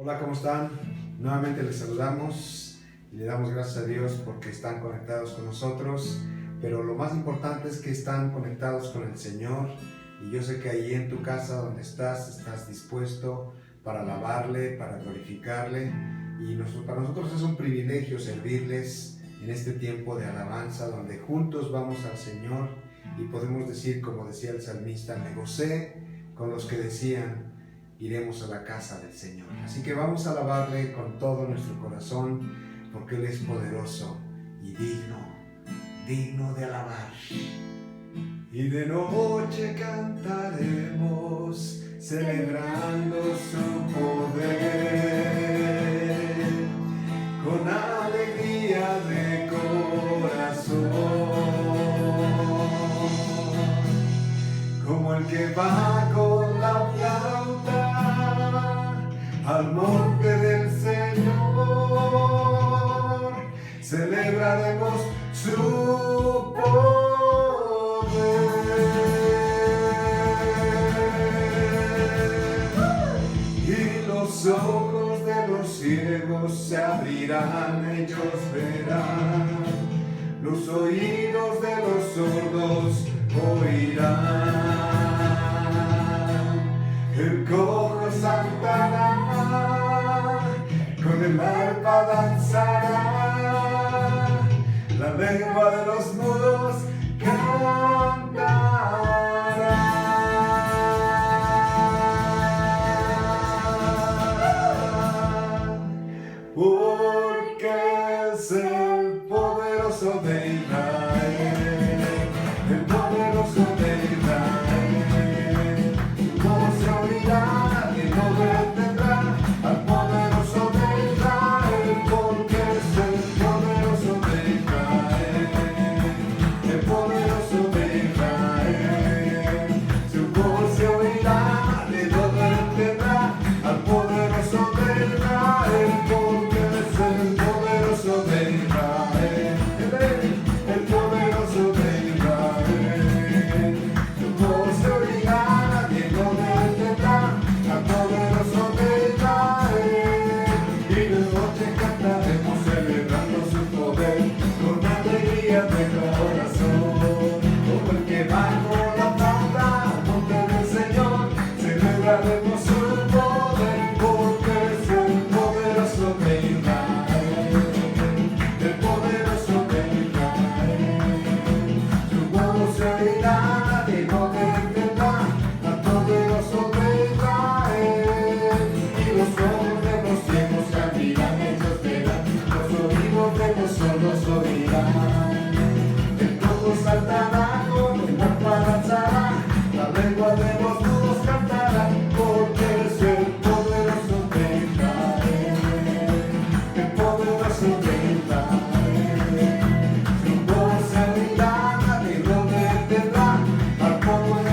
Hola, ¿cómo están? Nuevamente les saludamos y le damos gracias a Dios porque están conectados con nosotros, pero lo más importante es que están conectados con el Señor, y yo sé que ahí en tu casa donde estás dispuesto para alabarle, para glorificarle, y para nosotros es un privilegio servirles en este tiempo de alabanza donde juntos vamos al Señor y podemos decir, como decía el salmista, me gocé con los que decían, iremos a la casa del Señor. Así que vamos a alabarle con todo nuestro corazón, porque Él es poderoso y digno de alabar. Y de noche cantaremos, celebrando su poder, con alegría de corazón, como el que va con la flauta al monte del Señor, celebraremos su poder. Y los ojos de los ciegos se abrirán, ellos verán, los oídos de los sordos oirán, el cojo saltará, con el arpa danzará, la lengua de los mudos cantará. Porque es el poderoso de Israel, el poderoso de Israel. Cómo se oirá y no detendrá al poderoso de Israel, porque es el poderoso de Israel, el poderoso de Israel. Su voz se oirá y no detendrá al poderoso de Israel, porque es el poderoso de Israel, el poderoso de Israel. Su voz se oirá y no detendrá al poderoso de Israel. Y de noche cantaremos celebrando su poder, con alegría de corazón, como el que va con la flauta al monte del Señor, celebraremos su poder, porque es el poderoso de Israel, el poderoso de Israel. Su voz se oirá y no detendrá al poderoso de Israel. Y los ojos de los ciegos se abrirán, ellos verán, los oídos de los sordos oirán, el cojo saltará, con el arpa danzará, la lengua de los mudos cantará, porque es el poderoso de Israel, el poderoso de Israel. Su voz se oirá y no detendrá al poderoso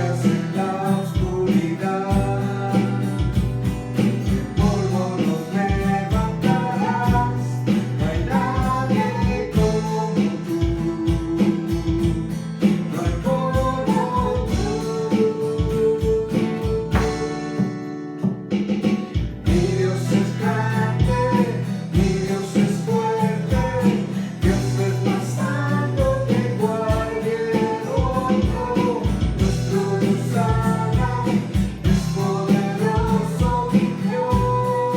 brillas en la oscuridad, del polvo nos levantarás, no hay nadie como tú, no hay como tú. Mi Dios es grande, mi Dios es fuerte, Dios es más alto que cualquier otro. Nuestro Dios sana, es poderoso, mi Dios,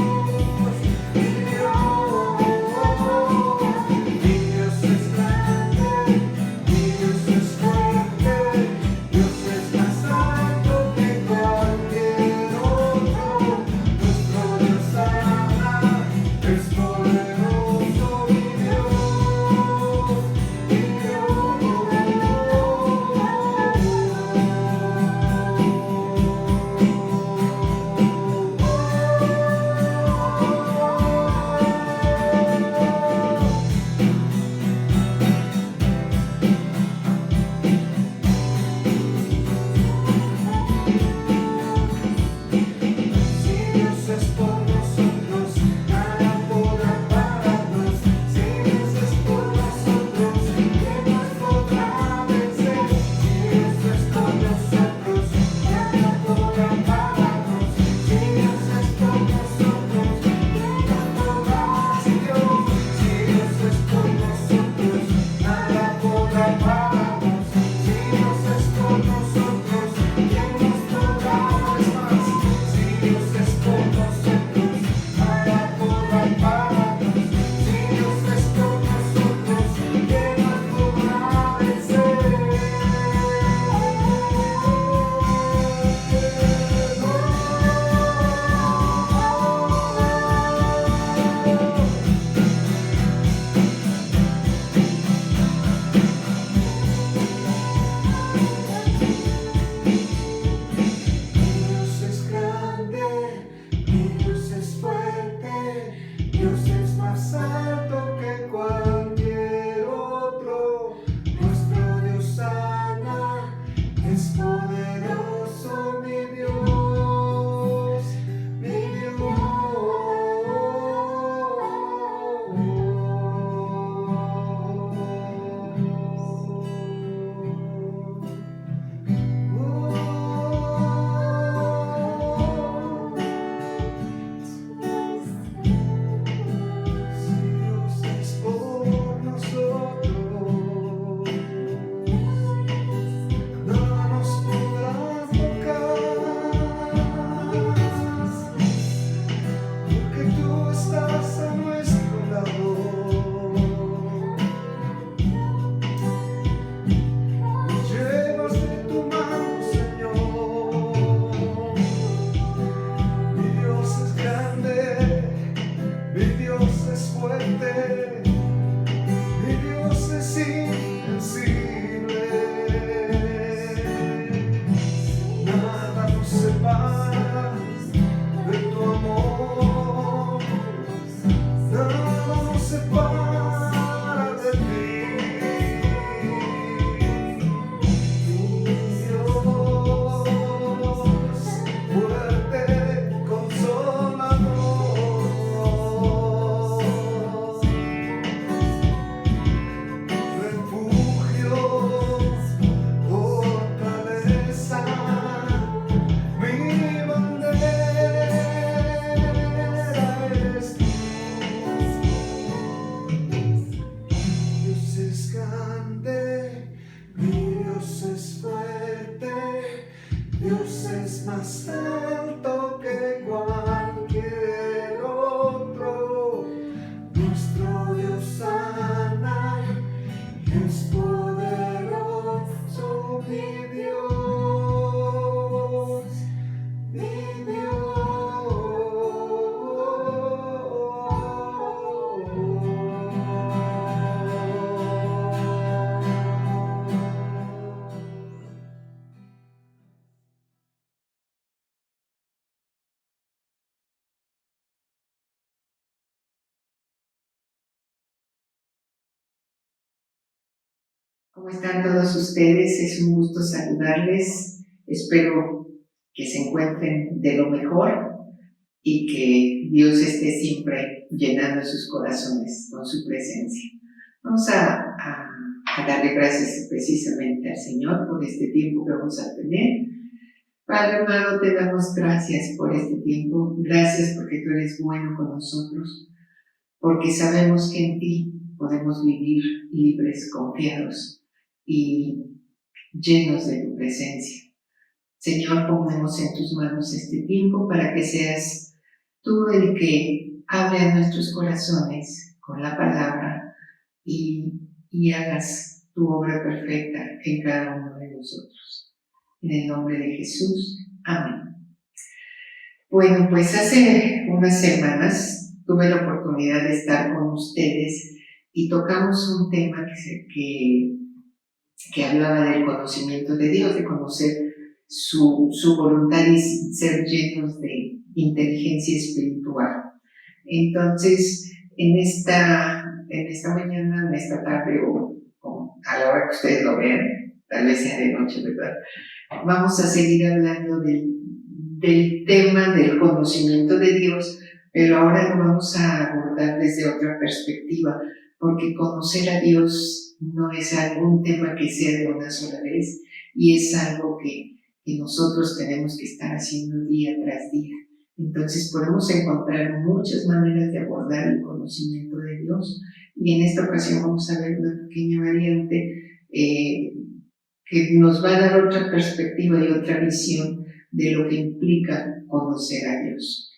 mi Dios. Mi Dios es grande, mi Dios es fuerte, Dios es más alto que cualquier otro. Nuestro Dios sana, es poderoso, mi Dios, mi Si Dios es por nosotros, nada podrá pararnos. Si Dios es por nosotros, ¿quién nos podrá vencer? Si Dios es por nosotros, nada podrá pararnos. Si Dios es por nosotros, ¿quién nos podrá vencer? Si Dios es por nosotros, nada podrá pararnos. Si Dios es por nosotros, ¿quién nos podrá vencer? Si Dios es por nosotros, nada podrá pararnos. Si Dios es por nosotros, ¿quién nos podrá vencer? Dios es grande, mi Dios es fuerte, Dios es más alto que cualquier otro. Nuestro Dios sana, es poderoso, mi Dios, mi Si Dios es por nosotros, nada nos podrá tocar, porque tú estás a nuestro lado. Nos llevas de tu mano, Señor. Mi Dios es grande, mi Dios es fuerte, mi Dios es invencible. Nada nos separa de tu amor, nada nos separa de ti. Mi Dios, fuerte, consolador, refugio, fortaleza, mi bandera eres tú. Dios es grande, mi Dios es fuerte, Dios es más alto que cualquier otro. Nuestro Dios sana, es poderoso, mi Dios, mi ¿Cómo están todos ustedes? Es un gusto saludarles Espero que se encuentren de lo mejor y que Dios esté siempre llenando sus corazones con su presencia. Vamos a darle gracias precisamente al Señor por este tiempo que vamos a tener. Padre amado, te damos gracias por este tiempo. Gracias porque tú eres bueno con nosotros, porque sabemos que en ti podemos vivir libres, confiados y llenos de tu presencia. Señor, ponemos en tus manos este tiempo para que seas tú el que hable a nuestros corazones con la palabra y hagas tu obra perfecta en cada uno de nosotros. En el nombre de Jesús. Amén. Bueno, pues hace unas semanas tuve la oportunidad de estar con ustedes y tocamos un tema que hablaba del conocimiento de Dios, de conocer su voluntad y ser llenos de inteligencia espiritual. Entonces, en esta mañana, en esta tarde o a la hora que ustedes lo vean, tal vez sea de noche, ¿verdad? Vamos a seguir hablando del tema del conocimiento de Dios, pero ahora lo vamos a abordar desde otra perspectiva, porque conocer a Dios no es algún tema que sea de una sola vez y es algo que nosotros tenemos que estar haciendo día tras día. Entonces podemos encontrar muchas maneras de abordar el conocimiento de Dios y en esta ocasión vamos a ver una pequeña variante que nos va a dar otra perspectiva y otra visión de lo que implica conocer a Dios.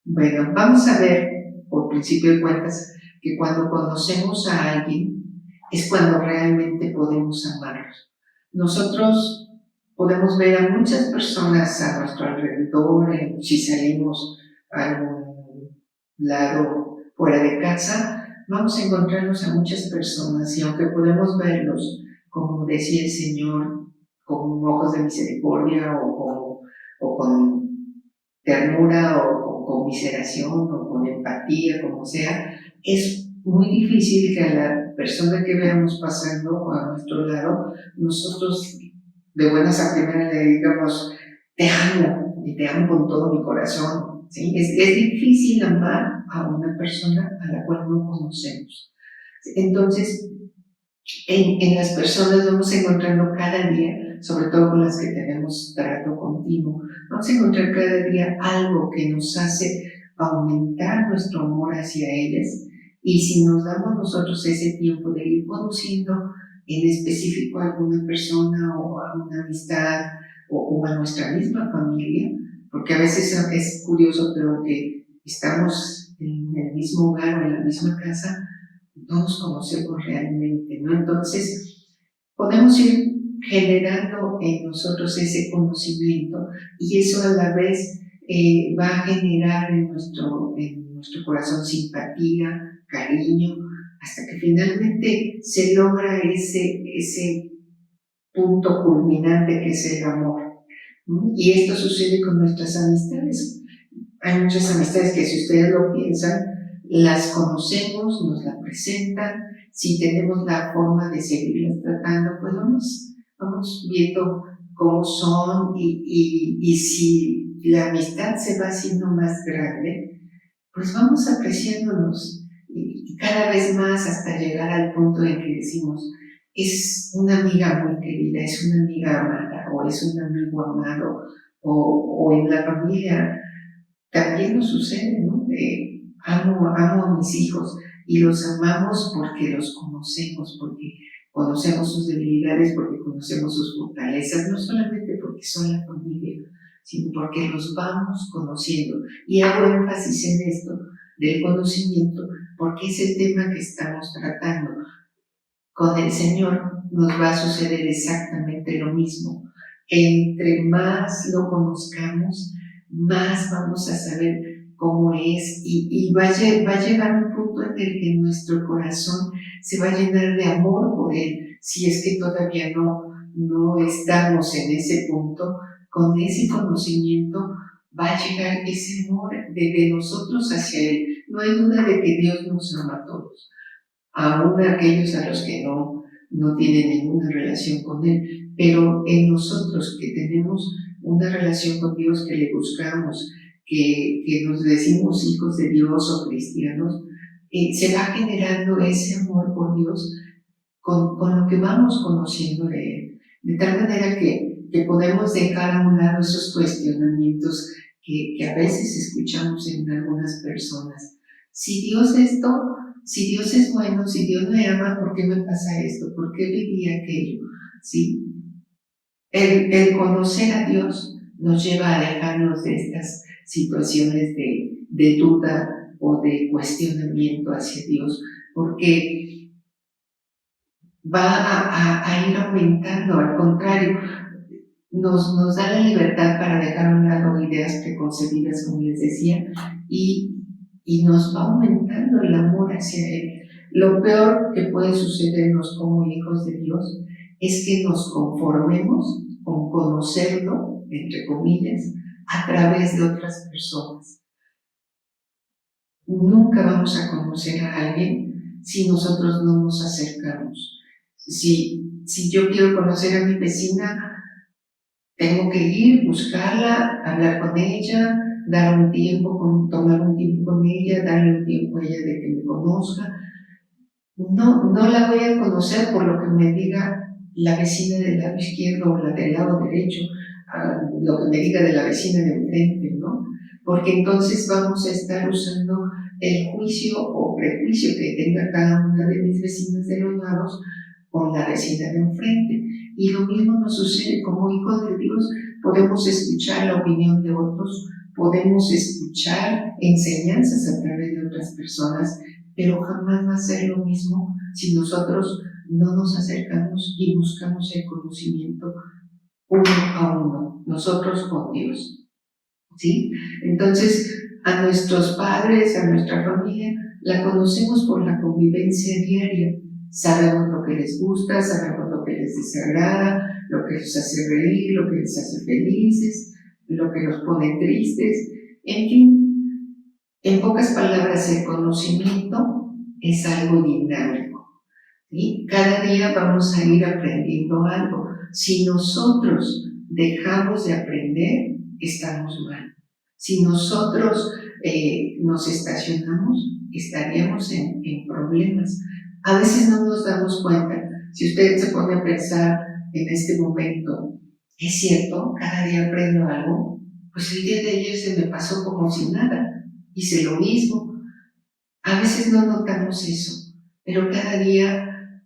Bueno, vamos a ver, por principio de cuentas, que cuando conocemos a alguien es cuando realmente podemos amarlos. Nosotros podemos ver a muchas personas a nuestro alrededor, si salimos a algún lado fuera de casa, vamos a encontrarnos a muchas personas y aunque podemos verlos, como decía el Señor, con ojos de misericordia o con ternura o con conmiseración o con empatía, como sea, es muy difícil que a la persona que veamos pasando a nuestro lado, nosotros de buenas a primeras le digamos, te amo y te amo con todo mi corazón. ¿Sí? Es difícil amar a una persona a la cual no conocemos. Entonces, en las personas vamos encontrando cada día, sobre todo con las que tenemos trato continuo, vamos a encontrar cada día algo que nos hace aumentar nuestro amor hacia ellas. Y si nos damos nosotros ese tiempo de ir conociendo en específico a alguna persona o a una amistad o a nuestra misma familia, porque a veces es curioso, pero que estamos en el mismo hogar o en la misma casa, no nos conocemos realmente, ¿no? Entonces, podemos ir generando en nosotros ese conocimiento y eso a la vez va a generar en nuestro corazón simpatía, cariño, hasta que finalmente se logra ese punto culminante que es el amor. Y esto sucede con nuestras amistades. Hay muchas amistades que, si ustedes lo piensan, las conocemos, nos la presentan, si tenemos la forma de seguirlas tratando, pues vamos viendo cómo son y si la amistad se va haciendo más grande, pues vamos apreciándonos y cada vez más hasta llegar al punto en que decimos, es una amiga muy querida, es una amiga amada o es un amigo amado o en la familia también nos sucede, ¿no? Amo a mis hijos y los amamos porque los conocemos, porque conocemos sus debilidades, porque conocemos sus fortalezas, no solamente porque son la familia, sino porque los vamos conociendo. Y hago énfasis en esto del conocimiento porque es el tema que estamos tratando. Con el Señor nos va a suceder exactamente lo mismo. Entre más lo conozcamos, más vamos a saber cómo es y va a llegar un punto en el que nuestro corazón se va a llenar de amor por Él. Si es que todavía no estamos en ese punto, con ese conocimiento va a llegar ese amor de nosotros hacia Él. No hay duda de que Dios nos ama a todos, aún a aquellos a los que no no tiene ninguna relación con Él, pero en nosotros que tenemos una relación con Dios, que le buscamos, que nos decimos hijos de Dios o cristianos, se va generando ese amor por Dios con lo que vamos conociendo de Él, de tal manera que podemos dejar a un lado esos cuestionamientos que a veces escuchamos en algunas personas. Si Dios es bueno, si Dios me ama, ¿por qué me pasa esto? ¿Por qué viví aquello? ¿Sí? El conocer a Dios nos lleva a alejarnos de estas situaciones de duda o de cuestionamiento hacia Dios, porque va a ir aumentando, al contrario, nos da la libertad para dejar a un lado ideas preconcebidas, como les decía, y nos va aumentando el amor hacia Él. Lo peor que puede sucedernos como hijos de Dios es que nos conformemos con conocerlo, entre comillas, a través de otras personas. Nunca vamos a conocer a alguien si nosotros no nos acercamos. Si yo quiero conocer a mi vecina, tengo que ir, buscarla, hablar con ella, tomar un tiempo con ella, darle un tiempo a ella de que me conozca. No la voy a conocer por lo que me diga la vecina del lado izquierdo o la del lado derecho, lo que me diga de la vecina de enfrente, ¿no? Porque entonces vamos a estar usando el juicio o prejuicio que tenga cada una de mis vecinas de los lados con la vecina de enfrente. Y lo mismo nos sucede como hijos de Dios. Podemos escuchar la opinión de otros, podemos escuchar enseñanzas a través de otras personas, pero jamás va a ser lo mismo si nosotros no nos acercamos y buscamos el conocimiento uno a uno, nosotros con Dios. ¿Sí? Entonces, a nuestros padres, a nuestra familia, la conocemos por la convivencia diaria. Sabemos lo que les gusta, sabemos lo que les desagrada, lo que les hace reír, lo que les hace felices, lo que los pone tristes. En fin, en pocas palabras, el conocimiento es algo dinámico. ¿Sí? Cada día vamos a ir aprendiendo algo. Si nosotros dejamos de aprender, estamos mal. Si nosotros nos estacionamos, estaríamos en problemas. A veces no nos damos cuenta. Si usted se pone a pensar en este momento, es cierto, cada día aprendo algo, pues el día de ayer se me pasó como si nada, hice lo mismo. A veces no notamos eso, pero cada día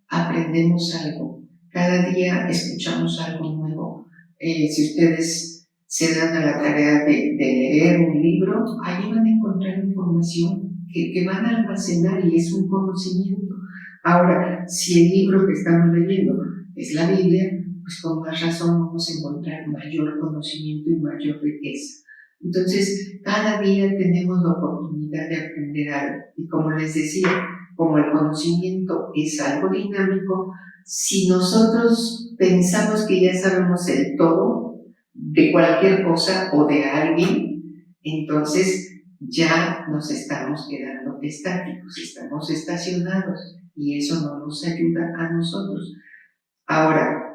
aprendemos algo, cada día escuchamos algo nuevo. Si ustedes se dan a la tarea de leer un libro, ahí van a encontrar información que van a almacenar y es un conocimiento. Ahora, si el libro que estamos leyendo es la Biblia, pues con más razón vamos a encontrar mayor conocimiento y mayor riqueza. Entonces, cada día tenemos la oportunidad de aprender algo. Y como les decía, como el conocimiento es algo dinámico, si nosotros pensamos que ya sabemos el todo de cualquier cosa o de alguien, entonces ya nos estamos quedando estáticos, estamos estacionados y eso no nos ayuda a nosotros. Ahora,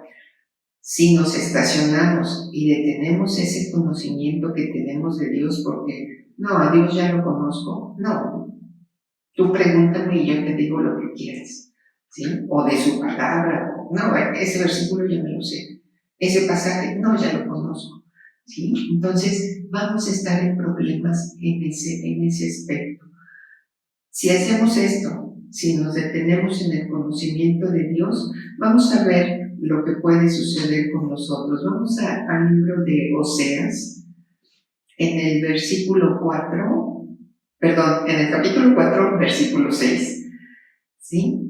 si nos estacionamos y detenemos ese conocimiento que tenemos de Dios porque, no, a Dios ya lo conozco, no, tú pregúntame y yo te digo lo que quieras, ¿sí? O de su palabra, no, ese versículo ya me lo sé, ese pasaje, no, ya lo conozco, ¿sí? Entonces vamos a estar en problemas en ese aspecto. Si hacemos esto, si nos detenemos en el conocimiento de Dios, vamos a ver lo que puede suceder con nosotros. Vamos al libro de Oseas, en el versículo 4, en el capítulo 4, versículo 6, ¿sí?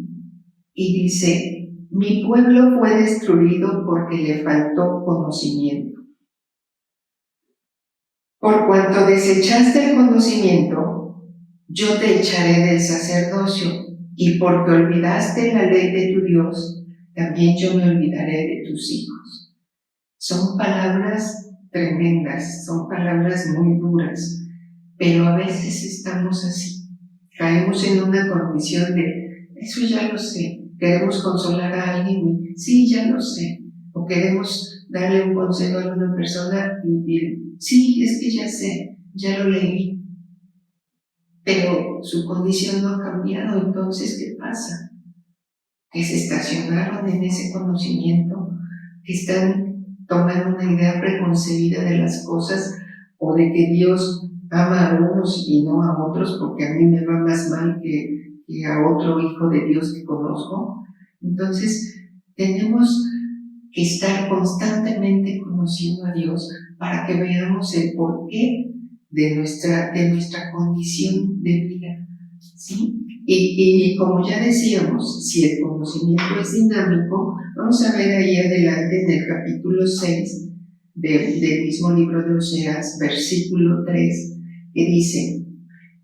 Y dice, mi pueblo fue destruido porque le faltó conocimiento. Por cuanto desechaste el conocimiento, yo te echaré del sacerdocio, y porque olvidaste la ley de tu Dios, también yo me olvidaré de tus hijos. Son palabras tremendas, son palabras muy duras, pero a veces estamos así. Caemos en una condición de, eso ya lo sé, queremos consolar a alguien y sí, ya lo sé, o queremos darle un consejo a una persona y sí, es que ya sé, ya lo leí, pero su condición no ha cambiado, entonces, ¿qué pasa? Que se estacionaron en ese conocimiento, que están tomando una idea preconcebida de las cosas o de que Dios ama a unos y no a otros porque a mí me va más mal que a otro hijo de Dios que conozco. Entonces, tenemos que estar constantemente conociendo a Dios para que veamos el porqué de nuestra condición de vida, ¿sí? Y como ya decíamos, si el conocimiento es dinámico, vamos a ver ahí adelante en el capítulo 6 del mismo libro de Oseas, versículo 3, que dice: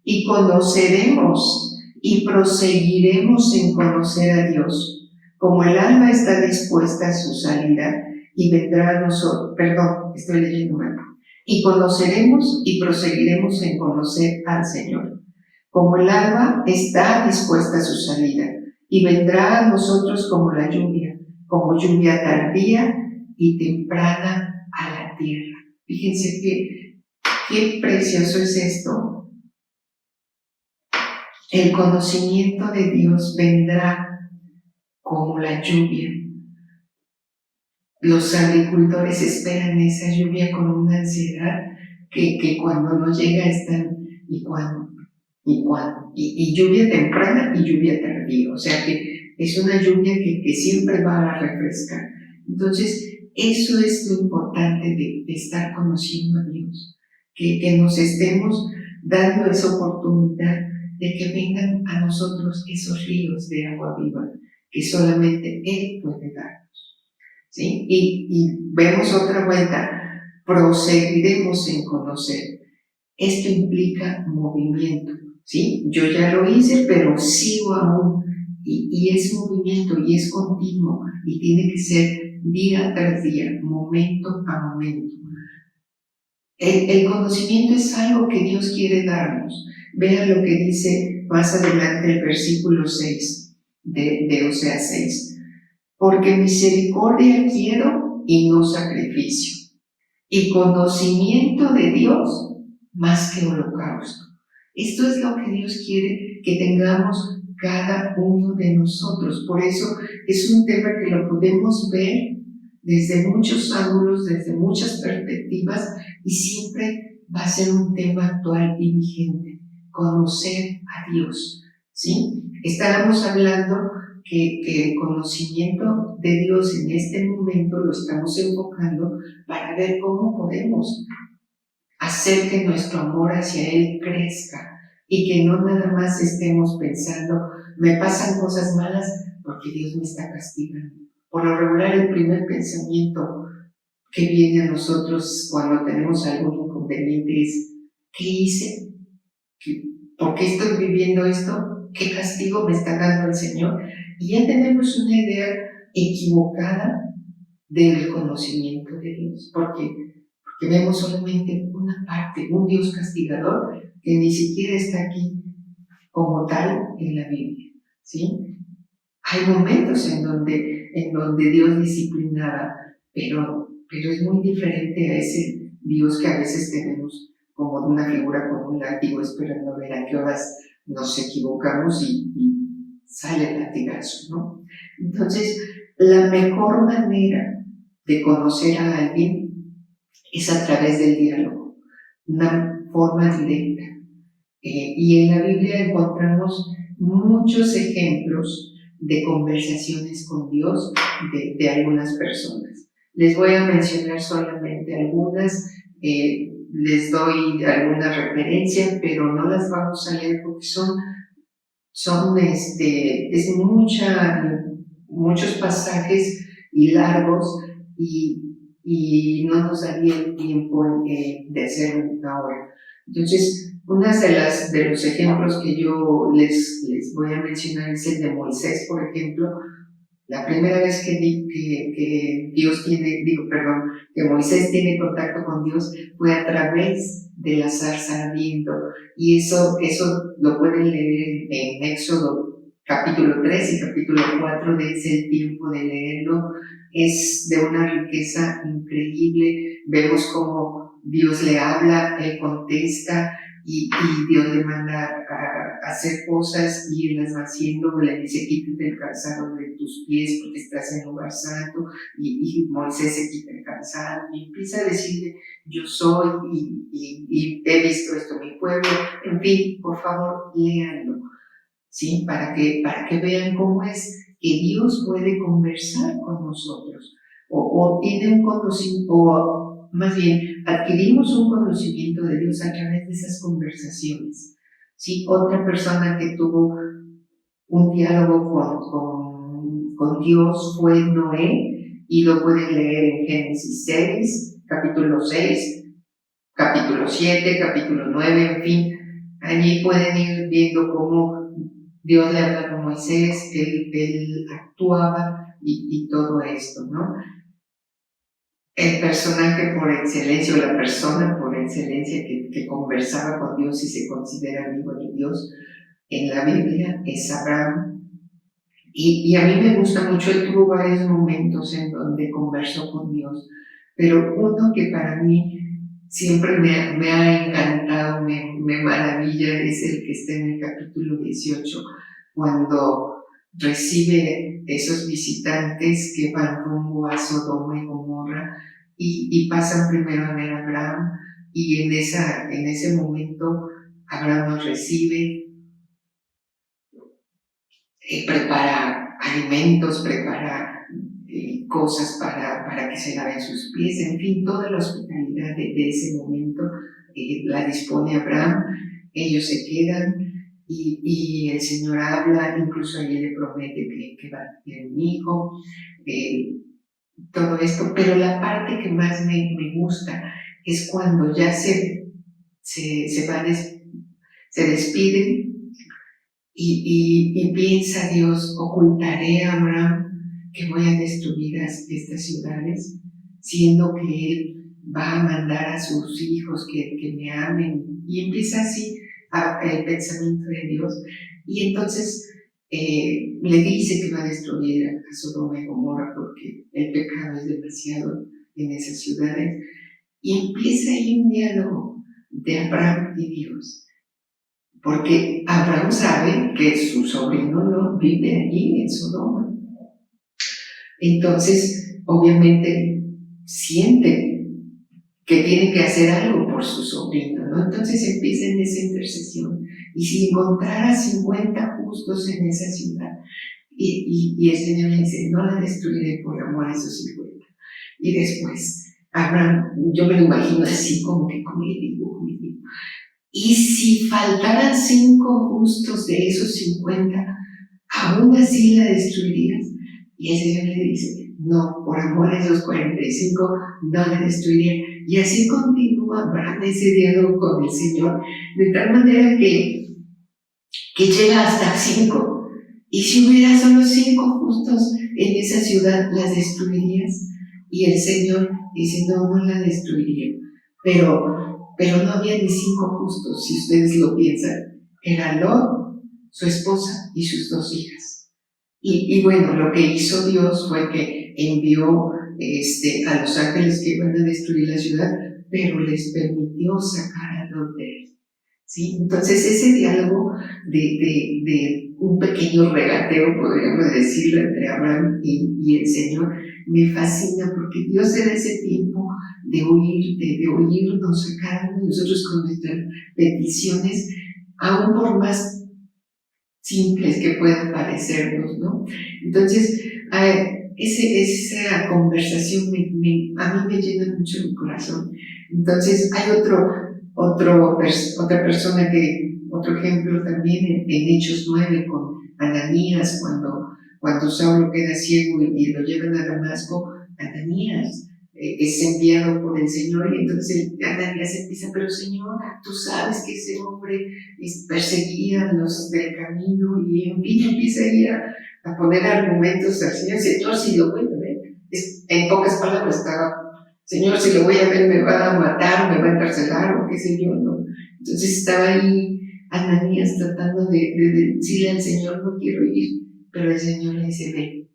y conoceremos y proseguiremos en conocer a Dios, como el alma está dispuesta a su salida y vendrá a nosotros, perdón, estoy leyendo mal, y conoceremos y proseguiremos en conocer al Señor, como el alma está dispuesta a su salida y vendrá a nosotros como la lluvia, como lluvia tardía y temprana a la tierra. Fíjense qué precioso es esto. El conocimiento de Dios vendrá como la lluvia. Los agricultores esperan esa lluvia con una ansiedad que cuando no llega están y lluvia temprana y lluvia tardía, o sea que es una lluvia que siempre va a refrescar. Entonces, eso es lo importante de estar conociendo a Dios, que nos estemos dando esa oportunidad de que vengan a nosotros esos ríos de agua viva que solamente Él puede darnos, ¿sí? Y vemos otra vuelta, proseguiremos en conocer. Esto implica movimiento, ¿sí? Yo ya lo hice, pero sigo aún, y es movimiento, y es continuo, y tiene que ser día tras día, momento a momento. El conocimiento es algo que Dios quiere darnos. Vean lo que dice más adelante el versículo 6 de Oseas 6. Porque misericordia quiero y no sacrificio, y conocimiento de Dios más que holocausto. Esto es lo que Dios quiere que tengamos cada uno de nosotros. Por eso es un tema que lo podemos ver desde muchos ángulos, desde muchas perspectivas, y siempre va a ser un tema actual y vigente, conocer a Dios, ¿sí? Estábamos hablando que el conocimiento de Dios en este momento lo estamos enfocando para ver cómo podemos hacer que nuestro amor hacia Él crezca y que no nada más estemos pensando, me pasan cosas malas porque Dios me está castigando. Por lo regular, el primer pensamiento que viene a nosotros cuando tenemos algún inconveniente es, ¿qué hice? ¿Por qué estoy viviendo esto? ¿Qué castigo me está dando el Señor? Y ya tenemos una idea equivocada del conocimiento de Dios, porque vemos solamente una parte, un Dios castigador que ni siquiera está aquí como tal en la Biblia, ¿sí? Hay momentos en donde Dios disciplinaba, pero es muy diferente a ese Dios que a veces tenemos como una figura con un látigo esperando a ver a qué horas nos equivocamos y sale el latigazo, ¿no? Entonces, la mejor manera de conocer a alguien es a través del diálogo, una forma directa. Y en la Biblia encontramos muchos ejemplos de conversaciones con Dios de algunas personas. Les voy a mencionar solamente algunas, les doy alguna referencia, pero no las vamos a leer porque son muchos pasajes y largos y no nos daría el tiempo de hacerlo ahora. Entonces, uno de los ejemplos que yo les voy a mencionar es el de Moisés, por ejemplo. La primera vez que Moisés tiene contacto con Dios fue a través de la zarza ardiendo, y eso lo pueden leer en Éxodo capítulo 3 y capítulo 4, dense el tiempo de leerlo, es de una riqueza increíble. Vemos cómo Dios le habla, Él contesta y Dios le manda a hacer cosas y Él las va haciendo. Le dice: quítate el calzado de tus pies porque estás en lugar santo, y Moisés se quita el calzado y empieza a decirle: yo soy y he visto esto en mi pueblo. En fin, por favor, léanlo, ¿sí? Para que vean cómo es que Dios puede conversar con nosotros, o tiene un conocimiento, o más bien adquirimos un conocimiento de Dios a través de esas conversaciones, ¿sí? Otra persona que tuvo un diálogo con Dios fue Noé, y lo pueden leer en Génesis 6, capítulo 6, capítulo 7, capítulo 9, en fin. Allí pueden ir viendo cómo Dios le habla con Moisés, él actuaba y todo esto, ¿no? El personaje por excelencia, o la persona por excelencia que conversaba con Dios y se considera amigo de Dios en la Biblia es Abraham. Y a mí me gusta mucho, él tuvo varios momentos en donde conversó con Dios, pero uno que para mí siempre me ha encantado, me maravilla, es el que está en el capítulo 18, cuando recibe esos visitantes que van rumbo a Sodoma y Gomorra y pasan primero a ver a Abraham, y en ese momento Abraham los recibe, prepara alimentos, prepara cosas para que se laven sus pies, en fin, toda la hospitalidad de ese momento la dispone Abraham. Ellos se quedan y el Señor habla, incluso a ella le promete que va a tener un hijo, todo esto, pero la parte que más me gusta es cuando ya se despiden. Y piensa Dios: ocultaré a Abraham que voy a destruir estas ciudades, siendo que Él va a mandar a sus hijos que me amen. Y empieza así el pensamiento de Dios. Y entonces le dice que va a destruir a Sodoma y Gomorra porque el pecado es demasiado en esas ciudades. Y empieza ahí un diálogo de Abraham y Dios. Porque Abraham sabe que su sobrino no vive allí en Sodoma. Entonces, obviamente, siente que tiene que hacer algo por su sobrino, ¿no? Entonces empieza en esa intercesión. Y si encontrara 50 justos en esa ciudad, y el Señor le dice: no la destruiré por amor a esos 50. Y después, Abraham, yo me lo imagino así, como le digo. Y si faltaran 5 justos de esos 50, aún así la destruirías. Y el Señor le dice: no, por amor a esos 45 no la destruiría. Y así continúa Abraham ese diálogo con el Señor, de tal manera que llega hasta 5. Y si hubiera solo 5 justos en esa ciudad, ¿las destruirías? Y el Señor dice: no la destruiría. Pero no había ni 5 justos, si ustedes lo piensan. Era Lot, su esposa y sus 2 hijas. Y bueno, lo que hizo Dios fue que envió a los ángeles que iban a destruir la ciudad, pero les permitió sacar a Lot de él, ¿sí? Entonces ese diálogo de un pequeño regateo, podríamos decirlo, entre Abraham y el Señor, me fascina, porque Dios se da ese tiempo de oírnos a cada uno de nosotros con nuestras peticiones, aún por más simples que puedan parecernos, ¿no? Entonces, esa conversación a mí me llena mucho mi corazón. Entonces, hay otra persona otro ejemplo también en Hechos 9 con Ananías, cuando Saulo queda ciego y lo llevan a Damasco. Ananías es enviado por el Señor, y entonces Ananías empieza: pero Señora, tú sabes que ese hombre perseguía a los del camino, y en fin empieza ahí a poner argumentos al Señor. Señor, si lo voy a ver, en pocas palabras estaba: Señor, si lo voy a ver me va a matar, me va a encarcelar, o qué sé yo, ¿no? Entonces estaba ahí Ananías tratando de decirle al Señor, no quiero ir, pero el Señor le dice,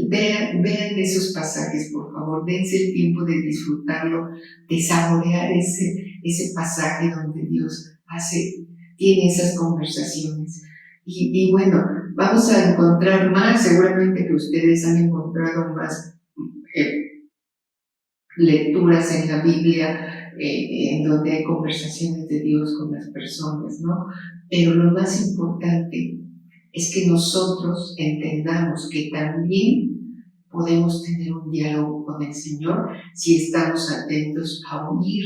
vean esos pasajes, por favor, dense el tiempo de disfrutarlo, de saborear ese pasaje donde Dios tiene esas conversaciones. Y bueno, vamos a encontrar más, seguramente que ustedes han encontrado más lecturas en la Biblia en donde hay conversaciones de Dios con las personas, ¿no? Pero lo más importante es que nosotros entendamos que también podemos tener un diálogo con el Señor si estamos atentos a oír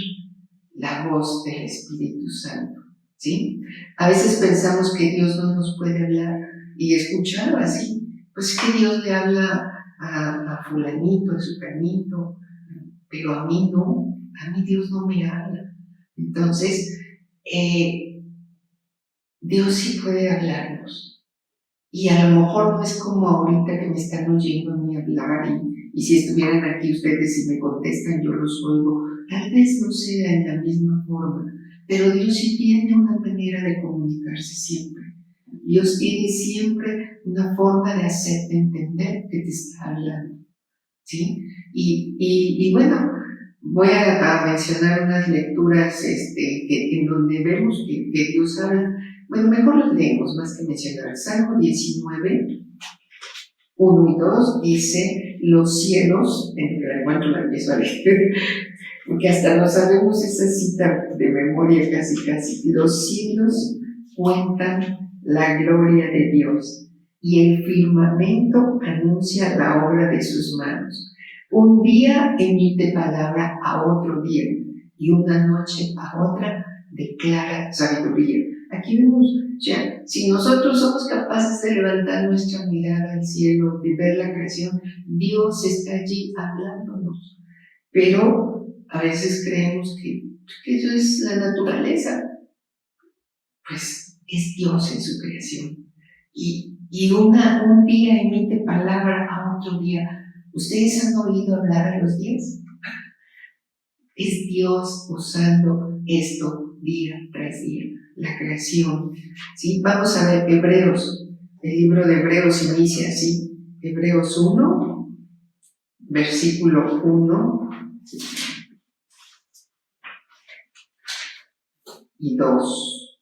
la voz del Espíritu Santo, ¿sí? A veces pensamos que Dios no nos puede hablar y escucharlo así, pues que Dios le habla a fulanito, a sutanito, pero a mí no, a mí Dios no me habla. Entonces, Dios sí puede hablarnos. Y a lo mejor no es como ahorita que me están oyendo a mí hablar y si estuvieran aquí ustedes y me contestan, yo los oigo. Tal vez no sea en la misma forma, pero Dios sí tiene una manera de comunicarse siempre. Dios tiene siempre una forma de hacerte entender que te está hablando, ¿sí? Y bueno, voy a mencionar unas lecturas en donde vemos que Dios habla. Bueno, mejor las leemos más que mencionar. Salmo 19, 1 y 2 dice, los cielos, en el encuentro la empiezo a leer, porque hasta no sabemos esa cita de memoria casi, los cielos cuentan la gloria de Dios y el firmamento anuncia la obra de sus manos. Un día emite palabra a otro día y una noche a otra declara sabiduría. Aquí vemos ya, si nosotros somos capaces de levantar nuestra mirada al cielo, de ver la creación, Dios está allí hablándonos. Pero a veces creemos que eso es la naturaleza. Pues es Dios en su creación. Y un día emite palabra a otro día. ¿Ustedes han oído hablar a los días? Es Dios usando esto día tras día, la creación. ¿Sí? Vamos a ver Hebreos. El libro de Hebreos inicia así. Hebreos 1, versículo 1 y 2.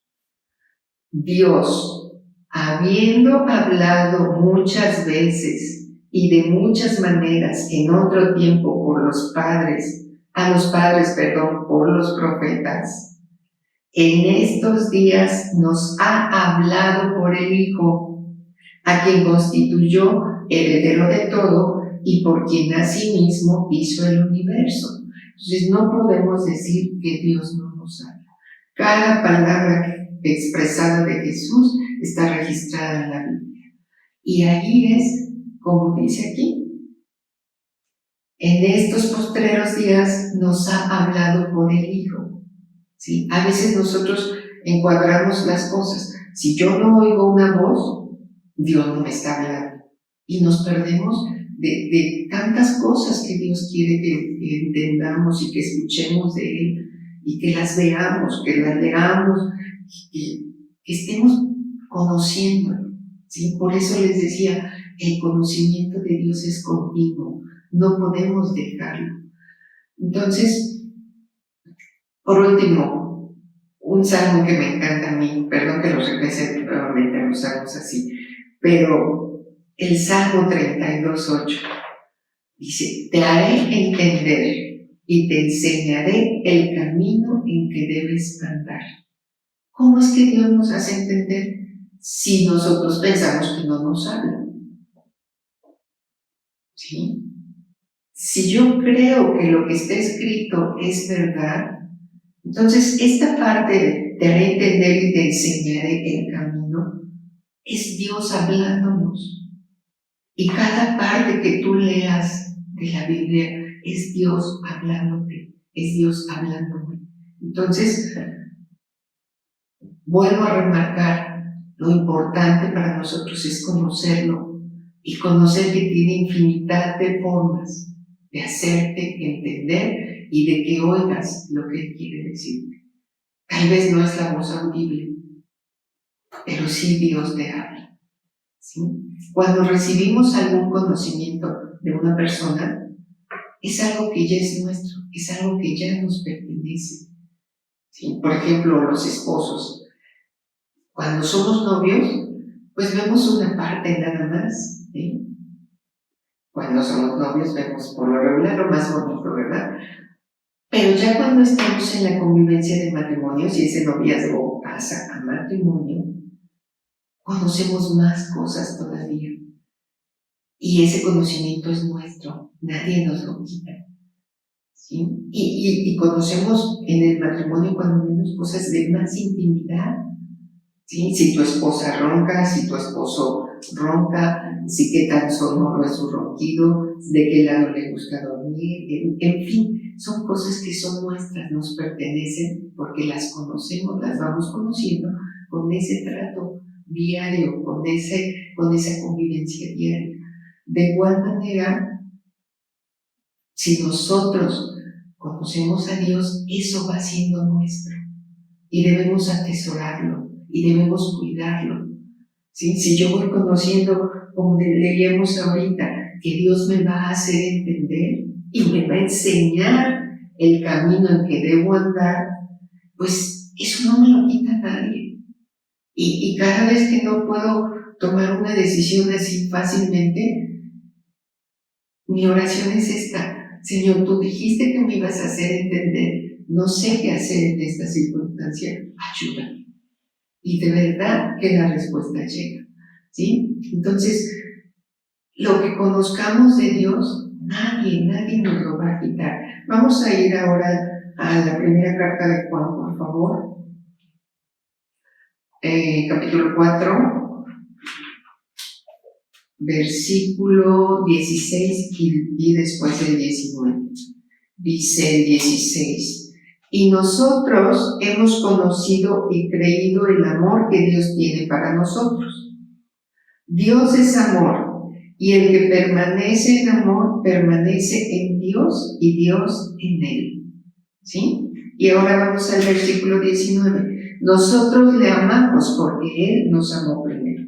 Dios, habiendo hablado muchas veces y de muchas maneras en otro tiempo por los padres, por los profetas, en estos días nos ha hablado por el Hijo, a quien constituyó heredero de todo y por quien asimismo hizo el universo. Entonces no podemos decir que Dios no nos habla. Cada palabra expresada de Jesús está registrada en la Biblia. Y allí es, como dice aquí, en estos postreros días nos ha hablado por el Hijo. ¿Sí? A veces nosotros encuadramos las cosas. Si yo no oigo una voz, Dios no me está hablando. Y nos perdemos de tantas cosas que Dios quiere que entendamos y que escuchemos de Él y que las veamos, que las leamos, que estemos conociéndolo. ¿Sí? Por eso les decía, el conocimiento de Dios es continuo, no podemos dejarlo. Entonces, por último, un salmo que me encanta a mí, perdón que lo regrese nuevamente a los salmos así, pero el Salmo 32:8 dice, te haré entender y te enseñaré el camino en que debes andar. ¿Cómo es que Dios nos hace entender si nosotros pensamos que no nos habla? ¿Sí? Si yo creo que lo que está escrito es verdad, entonces esta parte de te haré entender y te enseñaré el camino es Dios hablándonos. Y cada parte que tú leas de la Biblia es Dios hablándote, es Dios hablándome. Entonces, vuelvo a remarcar, lo importante para nosotros es conocerlo y conocer que tiene infinidad de formas de hacerte entender y de que oigas lo que Él quiere decirte. Tal vez no es la voz audible, pero sí Dios te habla, ¿sí? Cuando recibimos algún conocimiento de una persona, es algo que ya es nuestro, es algo que ya nos pertenece, ¿sí? Por ejemplo, los esposos. Cuando somos novios, pues vemos una parte nada más, ¿sí? Cuando somos novios vemos por lo regular lo más bonito, ¿verdad? Pero ya cuando estamos en la convivencia de matrimonio, si ese noviazgo pasa a matrimonio, conocemos más cosas todavía. Y ese conocimiento es nuestro, nadie nos lo quita, ¿sí? Y conocemos en el matrimonio cuando menos cosas de más intimidad, ¿sí? Si tu esposa ronca, si tu esposo ronca, si qué tan sonoro es su ronquido, de qué lado le gusta dormir, en fin, son cosas que son nuestras, nos pertenecen porque las conocemos, las vamos conociendo con ese trato diario, con esa convivencia diaria. De igual manera, si nosotros conocemos a Dios, eso va siendo nuestro y debemos atesorarlo y debemos cuidarlo, ¿sí? Si yo voy conociendo, como leíamos ahorita, que Dios me va a hacer entender y me va a enseñar el camino en que debo andar, pues eso no me lo quita nadie. Y cada vez que no puedo tomar una decisión así fácilmente, mi oración es esta: Señor, tú dijiste que me ibas a hacer entender, no sé qué hacer en esta circunstancia, ayúdame. Y de verdad que la respuesta llega, ¿sí? Entonces, lo que conozcamos de Dios, nadie nos lo va a quitar. Vamos a ir ahora a la primera carta de Juan, por favor. Capítulo 4, versículo 16 y después el 19. Dice el 16: y nosotros hemos conocido y creído el amor que Dios tiene para nosotros. Dios es amor, y el que permanece en amor permanece en Dios y Dios en él, ¿sí? Y ahora vamos al versículo 19. Nosotros le amamos porque Él nos amó primero.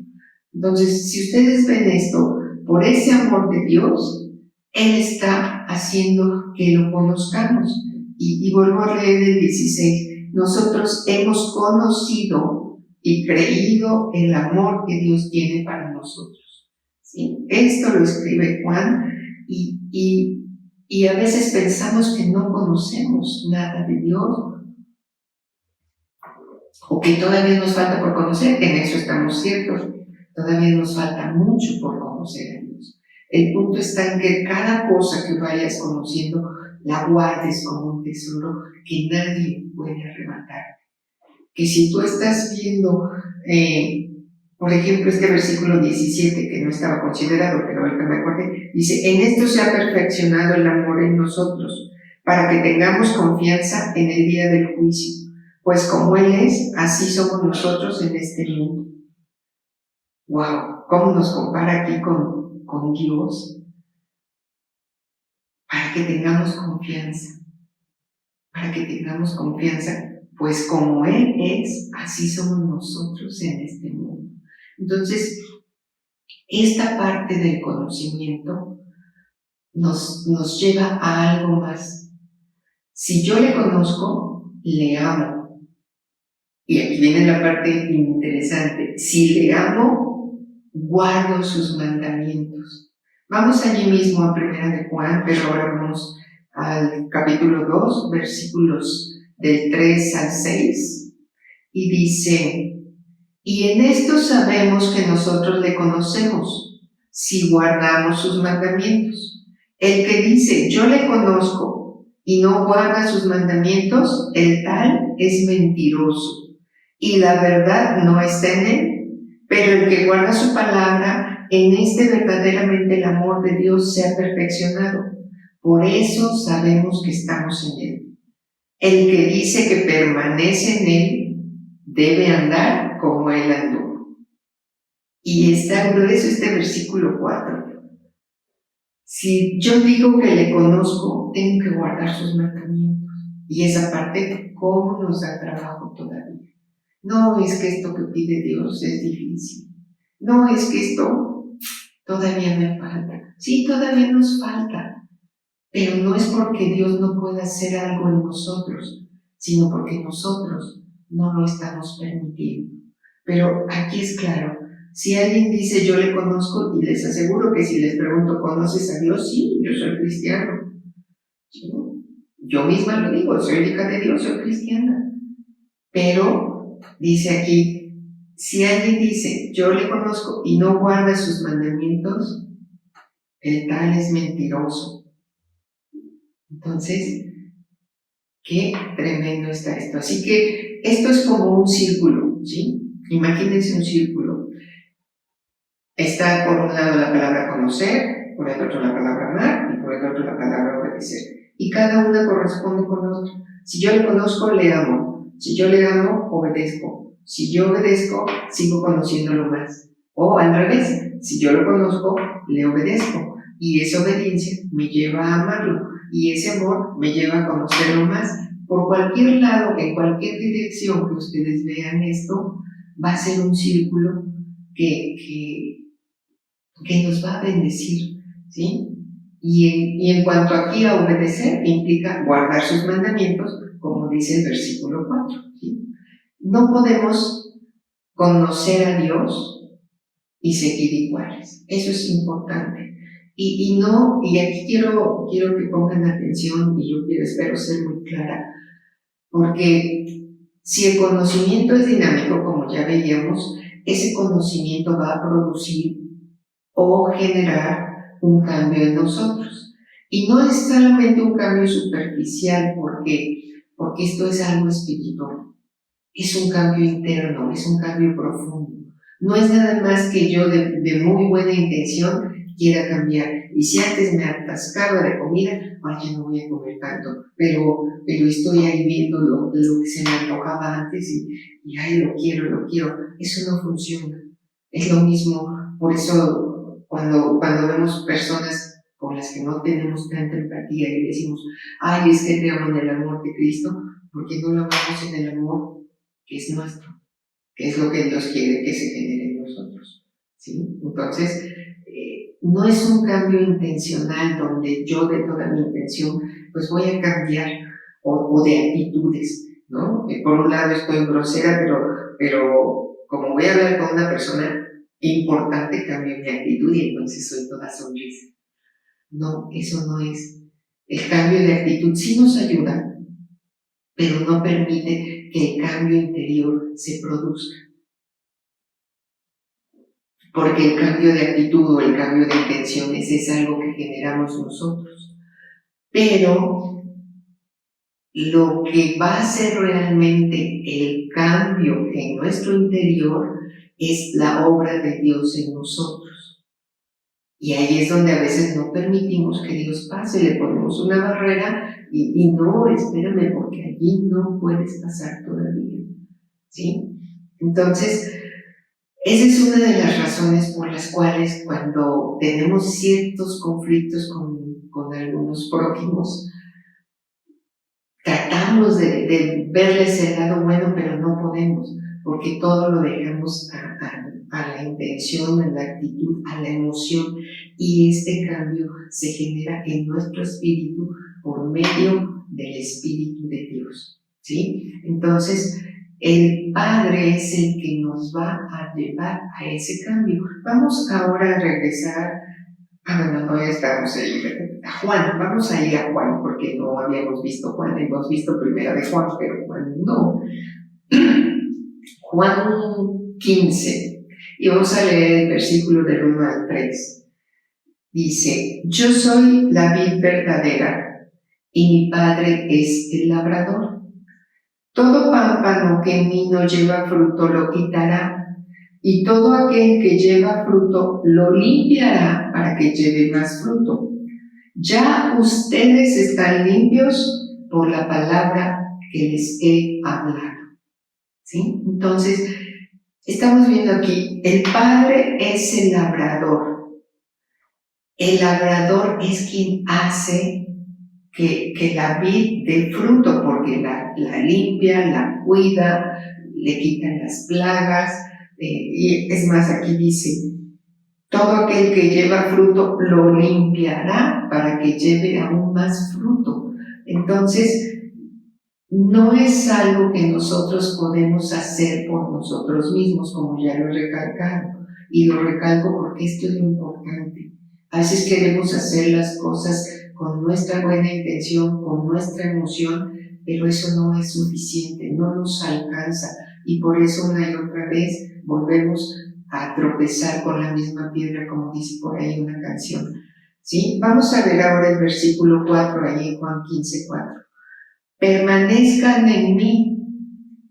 Entonces, si ustedes ven esto, por ese amor de Dios, Él está haciendo que lo conozcamos. Y vuelvo a leer el 16. Nosotros hemos conocido y creído el amor que Dios tiene para nosotros, ¿sí? Esto lo escribe Juan y a veces pensamos que no conocemos nada de Dios o que todavía nos falta por conocer. En eso estamos ciertos, todavía nos falta mucho por conocer a Dios. El punto está en que cada cosa que vayas conociendo la guardes como un tesoro que nadie puede arrebatar. Que si tú estás viendo, por ejemplo, este versículo 17, que no estaba considerado, pero ahorita me acordé, dice: en esto se ha perfeccionado el amor en nosotros, para que tengamos confianza en el día del juicio, pues como Él es, así somos nosotros en este mundo. ¡Wow! ¿Cómo nos compara aquí con Dios? Para que tengamos confianza, pues como Él es, así somos nosotros en este mundo. Entonces, esta parte del conocimiento nos lleva a algo más. Si yo le conozco, le amo. Y aquí viene la parte interesante. Si le amo, guardo sus mandamientos. Vamos allí mismo a 1 de Juan, pero ahora vamos al capítulo 2, versículos del 3 al 6, y dice: y en esto sabemos que nosotros le conocemos, si guardamos sus mandamientos. El que dice: yo le conozco, y no guarda sus mandamientos, el tal es mentiroso, y la verdad no está en él. Pero el que guarda su palabra, en este verdaderamente el amor de Dios se ha perfeccionado. Por eso sabemos que estamos en él. El que dice que permanece en él, debe andar como Él anduvo. Y está grueso este versículo 4. Si yo digo que le conozco, tengo que guardar sus mandamientos. Y esa parte cómo nos da trabajo todavía. No es que esto que pide Dios es difícil. No es que esto todavía me falta. Sí, todavía nos falta. Pero no es porque Dios no pueda hacer algo en nosotros, sino porque nosotros no lo estamos permitiendo. Pero aquí es claro, si alguien dice yo le conozco, y les aseguro que si les pregunto, ¿conoces a Dios? Sí, yo soy cristiano. ¿Sí? Yo misma lo digo, soy hija de Dios, soy cristiana. Pero, dice aquí, si alguien dice yo le conozco y no guarda sus mandamientos, el tal es mentiroso. Entonces, qué tremendo está esto. Así que esto es como un círculo, ¿sí? Imagínense un círculo. Está por un lado la palabra conocer, por el otro la palabra amar y por el otro la palabra obedecer. Y cada una corresponde con la otra. Si yo le conozco, le amo. Si yo le amo, obedezco. Si yo obedezco, sigo conociéndolo más. O al revés, si yo lo conozco, le obedezco. Y esa obediencia me lleva a amarlo. Y ese amor me lleva a conocerlo más. Por cualquier lado, en cualquier dirección que ustedes vean esto, va a ser un círculo que nos va a bendecir, ¿sí? Y en cuanto aquí a obedecer, implica guardar sus mandamientos, como dice el versículo 4, ¿sí? No podemos conocer a Dios y seguir iguales. Eso es importante. Y aquí quiero que pongan atención, y yo espero ser muy clara, porque si el conocimiento es dinámico, como ya veíamos, ese conocimiento va a producir o generar un cambio en nosotros. Y no es solamente un cambio superficial, porque esto es algo espiritual. Es un cambio interno, es un cambio profundo. No es nada más que yo de muy buena intención quiera cambiar. Y si antes me atascaba de comida, ya no voy a comer tanto. Pero estoy ahí viendo lo que se me antojaba antes y ay, lo quiero. Eso no funciona. Es lo mismo, por eso cuando vemos personas con las que no tenemos tanta empatía y decimos, ay, es que te amo en el amor de Cristo, porque no lo amamos en el amor que es nuestro, que es lo que Dios quiere que se genere en nosotros, ¿sí? Entonces, no es un cambio intencional donde yo de toda mi intención pues voy a cambiar o de actitudes, ¿no? Por un lado estoy grosera, pero como voy a hablar con una persona importante, cambio mi actitud y entonces soy toda sonrisa. No, eso no es. El cambio de actitud sí nos ayuda, pero no permite que el cambio interior se produzca. Porque el cambio de actitud o el cambio de intenciones es algo que generamos nosotros. Pero lo que va a ser realmente el cambio en nuestro interior es la obra de Dios en nosotros. Y ahí es donde a veces no permitimos que Dios pase, le ponemos una barrera y no, espérame, porque allí no puedes pasar todavía, ¿sí? Entonces, esa es una de las razones por las cuales cuando tenemos ciertos conflictos con algunos prójimos, tratamos de verles el lado bueno, pero no podemos, porque todo lo dejamos a la intención, a la actitud, a la emoción, y este cambio se genera en nuestro espíritu por medio del Espíritu de Dios, ¿sí? Entonces, el Padre es el que nos va a llevar a ese cambio. Vamos ahora a regresar. Bueno, no estamos ahí. A Juan, vamos a ir a Juan, porque no habíamos visto Juan, hemos visto primero de Juan, pero Juan no. Juan 15, y vamos a leer el versículo del 1 al 3. Dice, yo soy la vid verdadera, y mi Padre es el labrador. Todo pámpano que en mí no lleva fruto lo quitará, y todo aquel que lleva fruto lo limpiará para que lleve más fruto. Ya ustedes están limpios por la palabra que les he hablado, ¿sí? Entonces, estamos viendo aquí, el Padre es el labrador. El labrador es quien hace que la vid dé fruto, porque la limpia, la cuida, le quitan las plagas, y es más, aquí dice, todo aquel que lleva fruto lo limpiará para que lleve aún más fruto. Entonces, no es algo que nosotros podemos hacer por nosotros mismos, como ya lo he recalcado, y lo recalco porque esto es lo importante. A veces queremos hacer las cosas con nuestra buena intención, con nuestra emoción, pero eso no es suficiente, no nos alcanza, y por eso una y otra vez volvemos a tropezar con la misma piedra, como dice por ahí una canción. ¿Sí? Vamos a ver ahora el versículo 4, ahí en Juan 15:4. Permanezcan en mí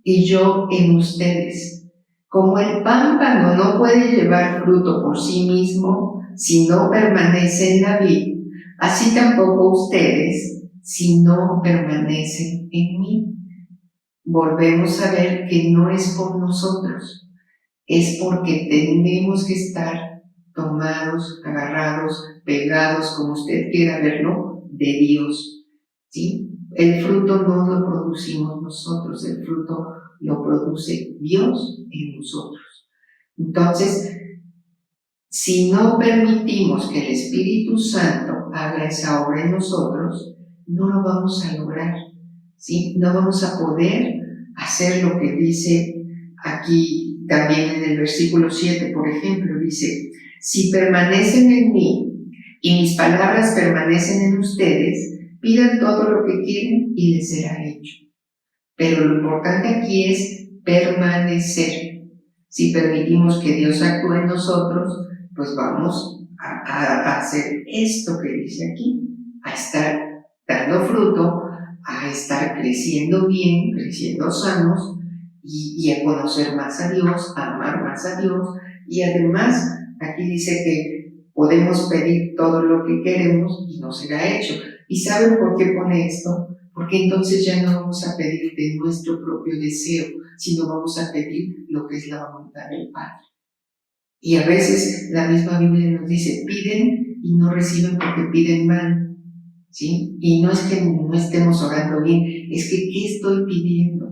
y yo en ustedes. Como el pámpano no puede llevar fruto por sí mismo si no permanece en la vid, así tampoco ustedes si no permanecen en mí. Volvemos a ver que no es por nosotros, es porque tenemos que estar tomados, agarrados, pegados, como usted quiera verlo, de Dios, ¿sí? El fruto no lo producimos nosotros, el fruto lo produce Dios en nosotros. Entonces, si no permitimos que el Espíritu Santo haga esa obra en nosotros, no lo vamos a lograr, ¿sí? No vamos a poder hacer lo que dice aquí también en el versículo 7, por ejemplo, dice, si permanecen en mí y mis palabras permanecen en ustedes, pidan todo lo que quieren y les será hecho. Pero lo importante aquí es permanecer. Si permitimos que Dios actúe en nosotros, pues vamos a hacer esto que dice aquí, a estar dando fruto, a estar creciendo bien, creciendo sanos, y a conocer más a Dios, a amar más a Dios, y además aquí dice que podemos pedir todo lo que queremos y nos será hecho. ¿Y saben por qué pone esto? Porque entonces ya no vamos a pedir de nuestro propio deseo, sino vamos a pedir lo que es la voluntad del Padre. Y a veces la misma Biblia nos dice, piden y no reciben porque piden mal, ¿sí? Y no es que no estemos orando bien, es que ¿qué estoy pidiendo?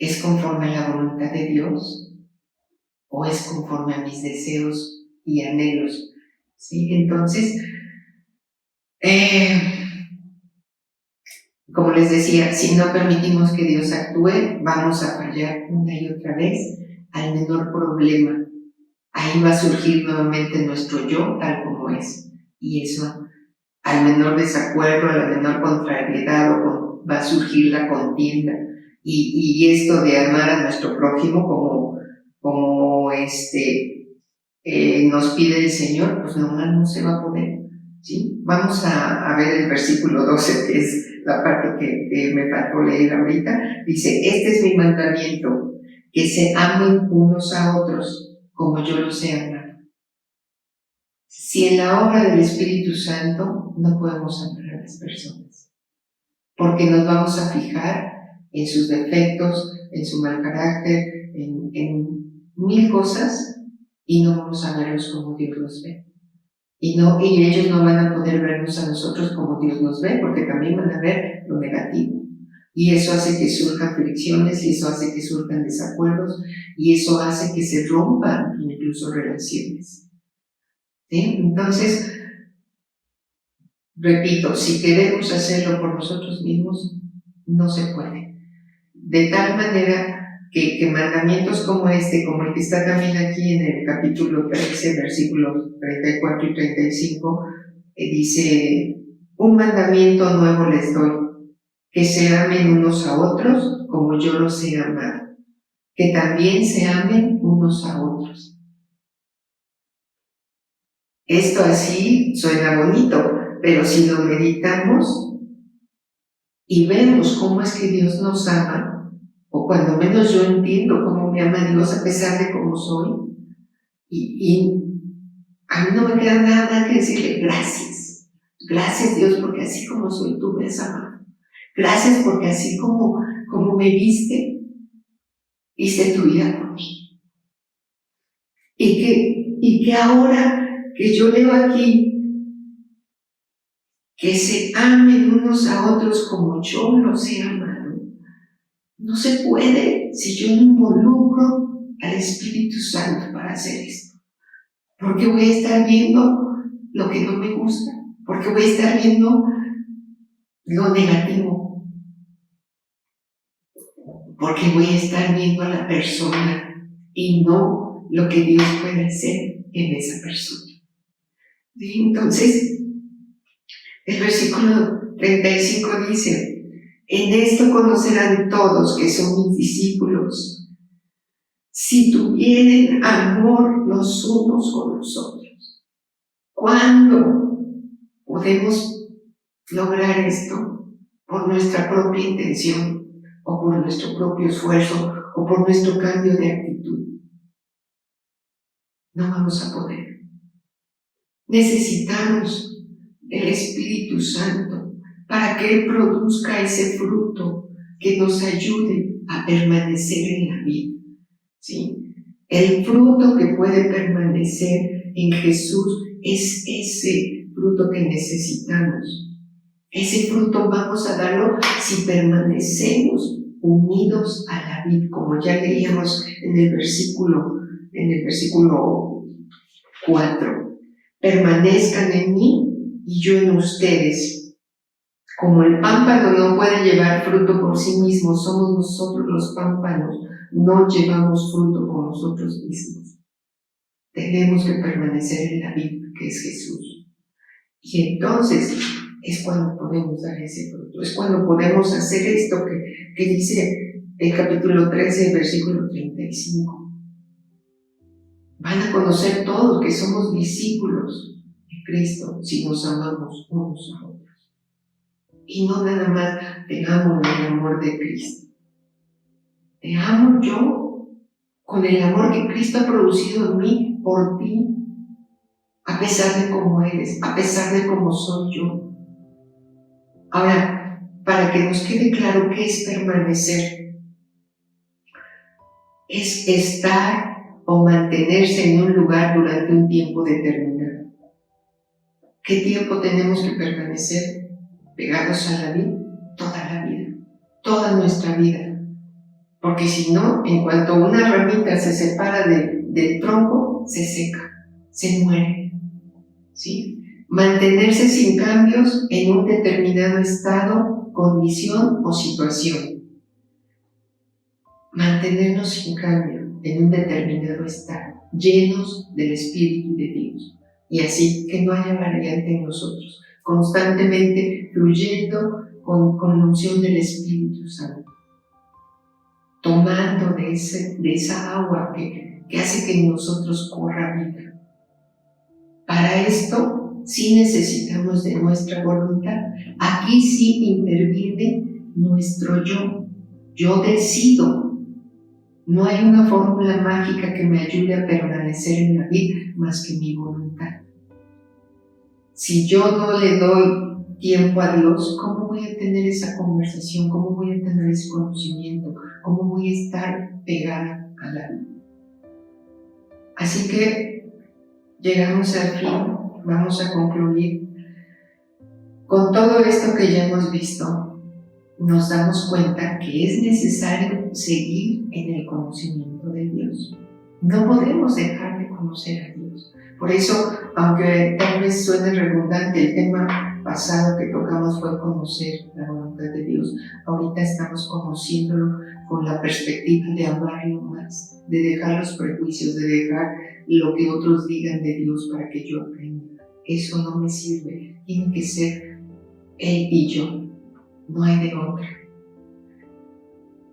¿Es conforme a la voluntad de Dios? ¿O es conforme a mis deseos y anhelos? ¿Sí? Entonces, como les decía, si no permitimos que Dios actúe, vamos a fallar una y otra vez al menor problema. Ahí va a surgir nuevamente nuestro yo tal como es. Y eso, al menor desacuerdo, a la menor contrariedad, va a surgir la contienda. Y esto de amar a nuestro prójimo como nos pide el Señor, pues nomás no se va a poder. ¿Sí? Vamos a ver el versículo 12, que es la parte que me faltó leer ahorita. Dice, este es mi mandamiento, que se amen unos a otros como yo los he amado. Si en la obra del Espíritu Santo no podemos amar a las personas, porque nos vamos a fijar en sus defectos, en su mal carácter, en mil cosas, y no vamos a verlos como Dios los ve. Y ellos no van a poder vernos a nosotros como Dios nos ve, porque también van a ver lo negativo. Y eso hace que surjan fricciones, y eso hace que surjan desacuerdos, y eso hace que se rompan incluso relaciones. ¿Sí? Entonces, repito, si queremos hacerlo por nosotros mismos, no se puede. De tal manera que mandamientos como este, como el que está también aquí en el capítulo 13, versículos 34 y 35, dice, un mandamiento nuevo les doy, que se amen unos a otros como yo los he amado, que también se amen unos a otros. Esto así suena bonito, pero si lo meditamos y vemos cómo es que Dios nos ama, o cuando menos yo entiendo cómo me ama Dios a pesar de cómo soy, y a mí no me queda nada más que decirle gracias. Gracias Dios porque así como soy tú me has amado. Gracias porque así como me viste, hice tu vida por mí. Y que ahora que yo leo aquí que se amen unos a otros como yo los he amado. No se puede si yo no involucro al Espíritu Santo para hacer esto. Porque voy a estar viendo lo que no me gusta, porque voy a estar viendo lo negativo, porque voy a estar viendo a la persona y no lo que Dios puede hacer en esa persona. ¿Sí? Entonces, el versículo 35 dice: en esto conocerán todos que son mis discípulos, si tuvieren amor los unos con los otros. ¿Cuándo podemos lograr esto? Por nuestra propia intención, o por nuestro propio esfuerzo, o por nuestro cambio de actitud. No vamos a poder. Necesitamos del Espíritu Santo para que Él produzca ese fruto que nos ayude a permanecer en la vida. ¿Sí? El fruto que puede permanecer en Jesús es ese fruto que necesitamos. Ese fruto vamos a darlo si permanecemos unidos a la vid, como ya leíamos en el versículo 4. Permanezcan en mí y yo en ustedes. Como el pámpano no puede llevar fruto por sí mismo, somos nosotros los pámpanos, no llevamos fruto por nosotros mismos. Tenemos que permanecer en la vid, que es Jesús. Y entonces es cuando podemos dar ese fruto, es cuando podemos hacer esto que dice el capítulo 13, versículo 35. Van a conocer todos que somos discípulos de Cristo si nos amamos unos a otros. Y no nada más tengamos el amor de Cristo. Te amo yo con el amor que Cristo ha producido en mí por ti, a pesar de cómo eres, a pesar de cómo soy yo. Ahora, para que nos quede claro qué es permanecer, es estar o mantenerse en un lugar durante un tiempo determinado. ¿Qué tiempo tenemos que permanecer pegados a la vid? Toda la vida, toda nuestra vida. Porque si no, en cuanto una ramita se separa del tronco, se seca, se muere. ¿Sí? Mantenerse sin cambios en un determinado estado, condición o situación. Mantenernos sin cambio en un determinado estado, llenos del Espíritu de Dios. Y así que no haya variante en nosotros, constantemente fluyendo con la unción del Espíritu Santo, tomando de esa agua que hace que en nosotros corra vida. Para esto sí necesitamos de nuestra voluntad. Aquí sí interviene nuestro yo. Yo decido. No hay una fórmula mágica que me ayude a permanecer en la vida más que mi voluntad. Si yo no le doy tiempo a Dios, ¿cómo voy a tener esa conversación? ¿Cómo voy a tener ese conocimiento? ¿Cómo voy a estar pegada a la vida? Así que llegamos al fin, vamos a concluir. Con todo esto que ya hemos visto, nos damos cuenta que es necesario seguir en el conocimiento de Dios. No podemos dejar de conocer a Dios. Por eso, aunque tal vez suene redundante, el tema pasado que tocamos fue conocer la voluntad de Dios. Ahorita estamos conociéndolo con la perspectiva de amarlo más, de dejar los prejuicios, de dejar lo que otros digan de Dios para que yo aprenda. Eso no me sirve. Tiene que ser Él y yo. No hay de otra.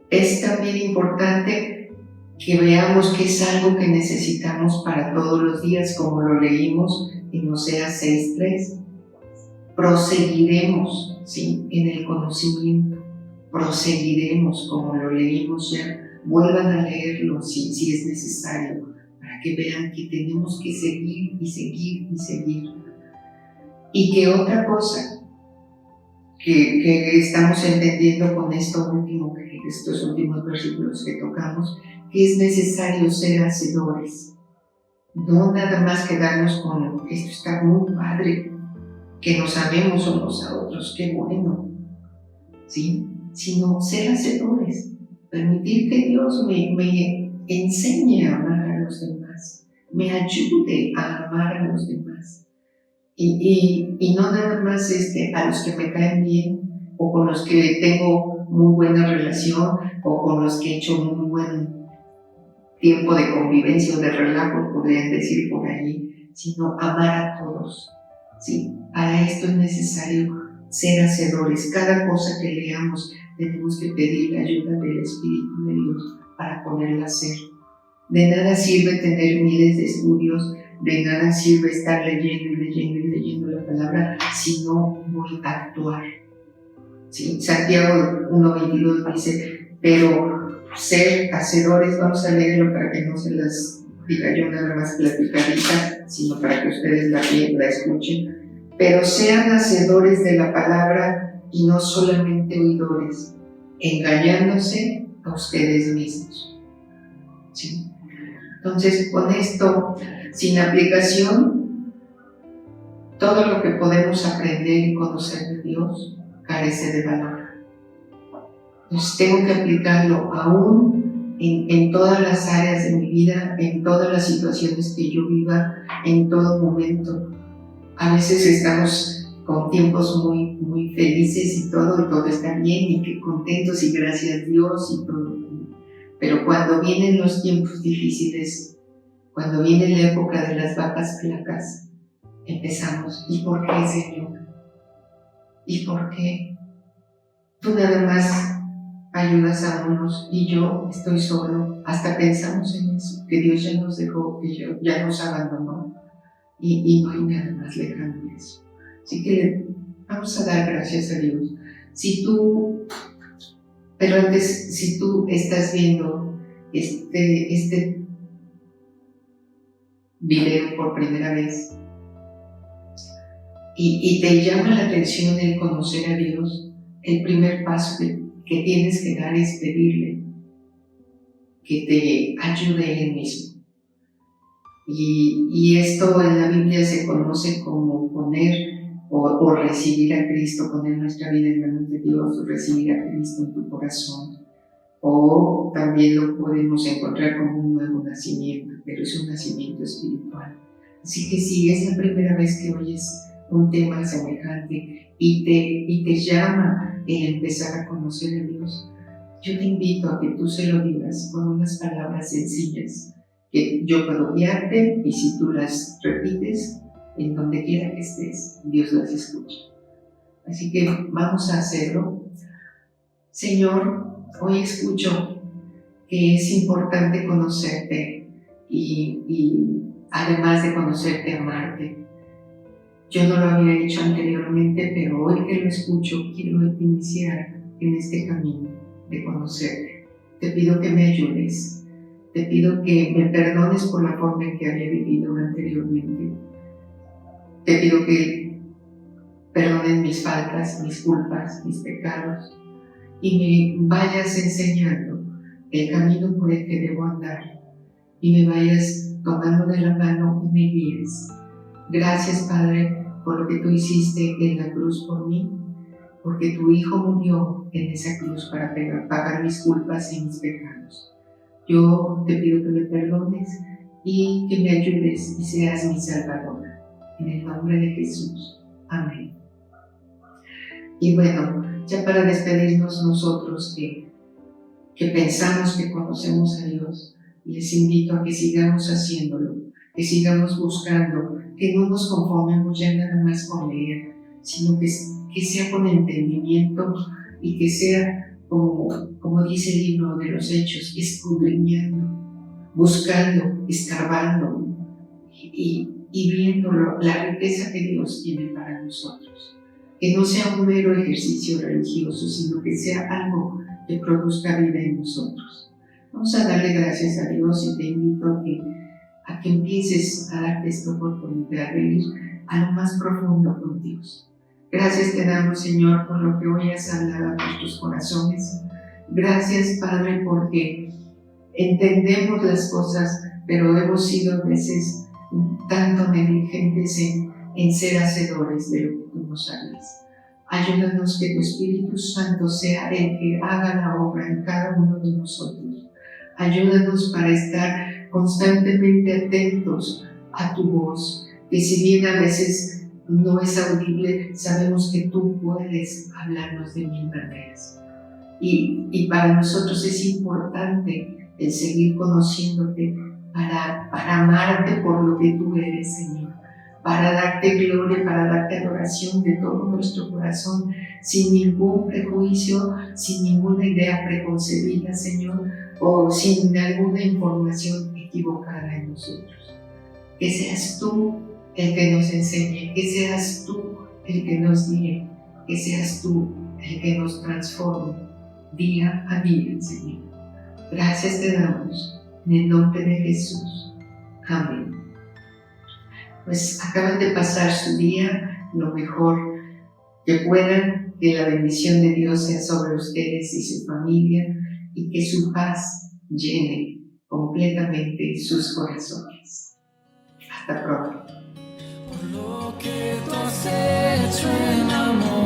Es también importante que veamos que es algo que necesitamos para todos los días, como lo leímos en Oseas 6:3. Proseguiremos, ¿sí?, en el conocimiento. Proseguiremos, como lo leímos ya. Vuelvan a leerlo si es necesario, para que vean que tenemos que seguir y seguir y seguir. Y que otra cosa que estamos entendiendo con esto último, estos últimos versículos que tocamos, que es necesario ser hacedores. No nada más quedarnos con esto está muy padre, que nos amemos unos a otros, qué bueno, ¿sí? Sino ser hacedores, permitir que Dios me enseñe a amar a los demás, me ayude a amar a los demás. Y no nada más a los que me caen bien, o con los que tengo muy buena relación, o con los que he hecho muy buen tiempo de convivencia o de relajo, podrían decir por ahí, sino amar a todos, ¿sí? Para esto es necesario ser hacedores. Cada cosa que leamos tenemos que pedir la ayuda del Espíritu de Dios para poderla hacer. De nada sirve tener miles de estudios, de nada sirve estar leyendo la palabra si no voy a actuar. ¿Sí? Santiago 1:22 dice, pero ser hacedores, vamos a leerlo para que no se las diga yo nada más platicadita, sino para que ustedes la escuchen. Pero sean hacedores de la palabra y no solamente oidores, engañándose a ustedes mismos. ¿Sí? Entonces, con esto, sin aplicación, todo lo que podemos aprender y conocer de Dios carece de valor. Entonces, tengo que aplicarlo aún en todas las áreas de mi vida, en todas las situaciones que yo viva, en todo momento. A veces estamos con tiempos muy, muy felices y todo está bien, y que contentos y gracias a Dios y todo. Pero cuando vienen los tiempos difíciles, cuando viene la época de las vacas flacas, empezamos, ¿y por qué, Señor? ¿Y por qué? Tú nada más ayudas a unos y yo estoy solo. Hasta pensamos en eso, que Dios ya nos dejó, que ya nos abandonó, y no hay nada más lejano de eso. Así que vamos a dar gracias a Dios. Pero antes, si tú estás viendo este video por primera vez y te llama la atención el conocer a Dios, el primer paso que tienes que dar es pedirle que te ayude Él mismo. Y esto en la Biblia se conoce como poner o recibir a Cristo, poner nuestra vida en manos de Dios, o recibir a Cristo en tu corazón. O también lo podemos encontrar como un nuevo nacimiento, pero es un nacimiento espiritual. Así que si es la primera vez que oyes un tema semejante y te llama el empezar a conocer a Dios, yo te invito a que tú se lo digas con unas palabras sencillas que yo puedo guiarte, y si tú las repites, en donde quiera que estés, Dios las escucha. Así que vamos a hacerlo. Señor, hoy escucho que es importante conocerte y además de conocerte, amarte. Yo no lo había hecho anteriormente, pero hoy que lo escucho, quiero iniciar en este camino de conocerte. Te pido que me ayudes. Te pido que me perdones por la forma en que había vivido anteriormente. Te pido que perdones mis faltas, mis culpas, mis pecados, y me vayas enseñando el camino por el que debo andar, y me vayas tomando de la mano y me guíes. Gracias, Padre, por lo que tú hiciste en la cruz por mí, porque tu Hijo murió en esa cruz para pagar mis culpas y mis pecados. Yo te pido que me perdones y que me ayudes y seas mi Salvadora. En el nombre de Jesús. Amén. Y bueno, ya para despedirnos nosotros que pensamos que conocemos a Dios, les invito a que sigamos haciéndolo, que sigamos buscando, que no nos conformemos ya nada más con leer, sino que sea con entendimiento y que sea como dice el libro de los Hechos, escudriñando, buscando, escarbando y viendo la riqueza que Dios tiene para nosotros. Que no sea un mero ejercicio religioso, sino que sea algo que produzca vida en nosotros. Vamos a darle gracias a Dios y te invito a que empieces a darte esta oportunidad de ir a lo más profundo con Dios. Gracias te damos, Señor, por lo que hoy has hablado a nuestros corazones. Gracias, Padre, porque entendemos las cosas, pero hemos sido a veces tanto negligentes en ser hacedores de lo que tú nos hablas. Ayúdanos que tu Espíritu Santo sea el que haga la obra en cada uno de nosotros. Ayúdanos para estar constantemente atentos a tu voz, que si bien a veces no es audible, sabemos que tú puedes hablarnos de mil maneras. Y para nosotros es importante el seguir conociéndote para amarte por lo que tú eres, Señor, para darte gloria, para darte adoración de todo nuestro corazón, sin ningún prejuicio, sin ninguna idea preconcebida, Señor, o sin alguna información equivocada en nosotros. Que seas tú el que nos enseñe, que seas tú el que nos guíe, que seas tú el que nos transforme día a día, Señor. Gracias te damos en el nombre de Jesús. Amén. Pues acaban de pasar su día lo mejor que puedan, que la bendición de Dios sea sobre ustedes y su familia y que su paz llene completamente sus corazones. Hasta pronto. Por lo que tú has hecho en amor.